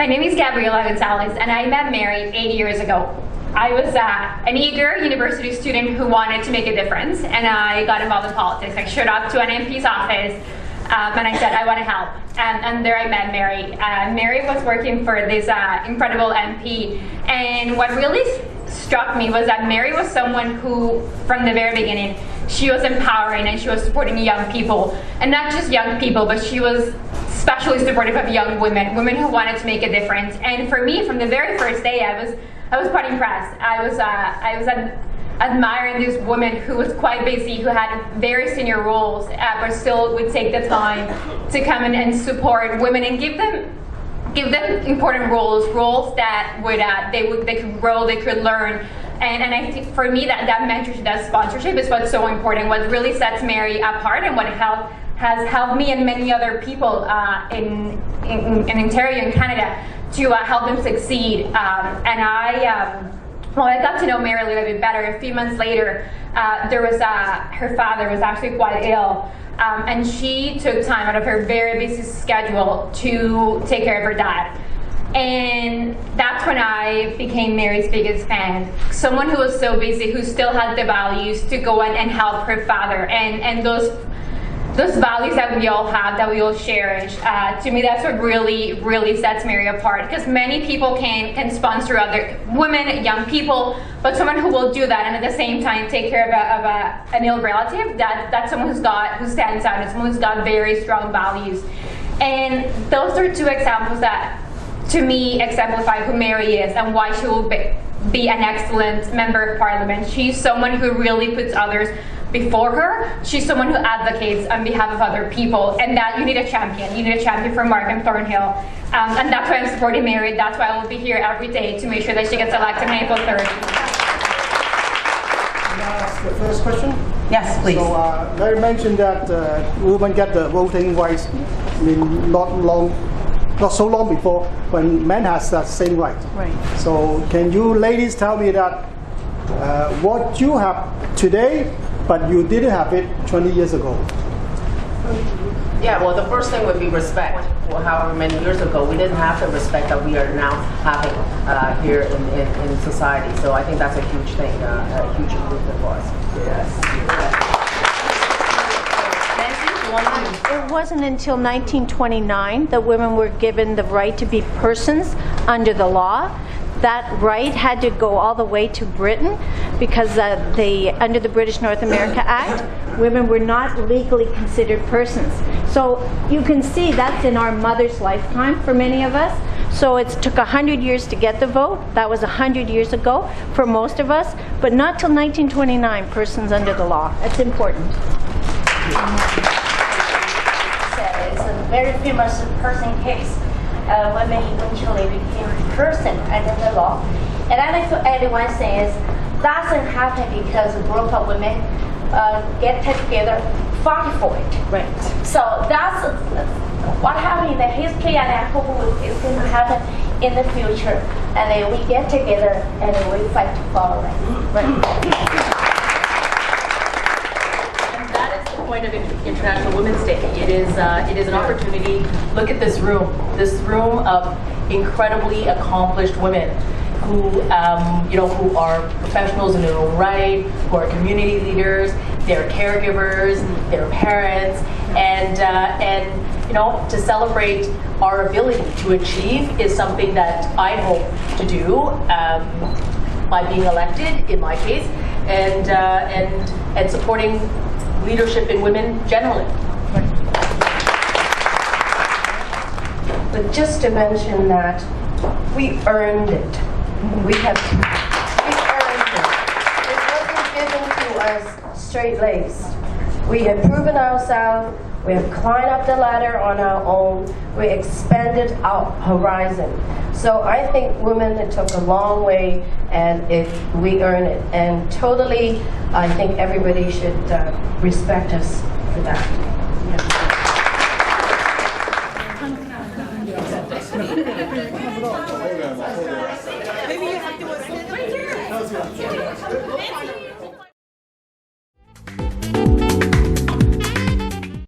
My name is Gabriela Gonzalez, and I met Mary 8 years ago. I was an eager university student who wanted to make a difference, and I got involved in politics. I showed up to an MP's office, and I said, I want to help. And there I met Mary. Mary was working for this incredible MP, and what really struck me was that Mary was someone who, from the very beginning, she was empowering and she was supporting young people. And not just young people, but she was especially supportive of young women who wanted to make a difference. And for me, from the very first day, I was quite impressed. I was admiring this woman who was quite busy, who had very senior roles, but still would take the time to come in and support women and give them important roles that they could grow, they could learn. And I think for me that mentorship, that sponsorship is what's so important, what really sets Mary apart, and what has helped me and many other people in Ontario and Canada to help them succeed. Well, I got to know Mary a little bit better. A few months later, her father was actually quite ill, and she took time out of her very busy schedule to take care of her dad. And that's when I became Mary's biggest fan. Someone who was so busy, who still had the values to go in and help her father, and those values that we all have, that we all cherish. To me, that's what really sets Mary apart. Because many people can sponsor other women, young people, but someone who will do that and at the same time take care of an ill relative, that's someone who stands out, and someone who's got very strong values. And those are two examples that, to me, exemplify who Mary is and why she will be an excellent member of Parliament. She's someone who really puts others before her. She's someone who advocates on behalf of other people, and that you need a champion. You need a champion for Markham Thornhill, and that's why I'm supporting Mary. That's why I will be here every day to make sure that she gets elected on April 3rd. Can I ask the first question? Yes, please. So Mary mentioned that women get the voting rights not so long before when men has that same right. Right. So can you ladies tell me that what you have today, but you didn't have it 20 years ago? Yeah, well, the first thing would be respect. Well, however many years ago, we didn't have the respect that we are now having here in society. So I think that's a huge thing, a huge improvement for us. Yes. It wasn't until 1929 that women were given the right to be persons under the law. That right had to go all the way to Britain because under the British North America Act, women were not legally considered persons. So you can see that's in our mother's lifetime for many of us. So it took 100 years to get the vote. That was 100 years ago for most of us, but not till 1929, persons under the law. That's important. It's a very famous person case. Women eventually became person under the law. And I'd like to add one thing is, doesn't happen because a group of women get together, fight for it. Right. So that's what happened in the history, and I hope it's going to happen in the future. And then we get together and we fight for our rights. Right. Point of International Women's Day. It is an opportunity. Look at this room of incredibly accomplished women who who are professionals in their own right, who are community leaders, they're caregivers, they're parents, and to celebrate our ability to achieve is something that I hope to do by being elected, in my case, and supporting leadership in women generally. But just to mention that we earned it. We earned it. It wasn't given to us straight-laced. We have proven ourselves. We have climbed up the ladder on our own. We expanded our horizon. So I think women, it took a long way, and we earned it. And totally, I think everybody should respect us for that. Maybe you have to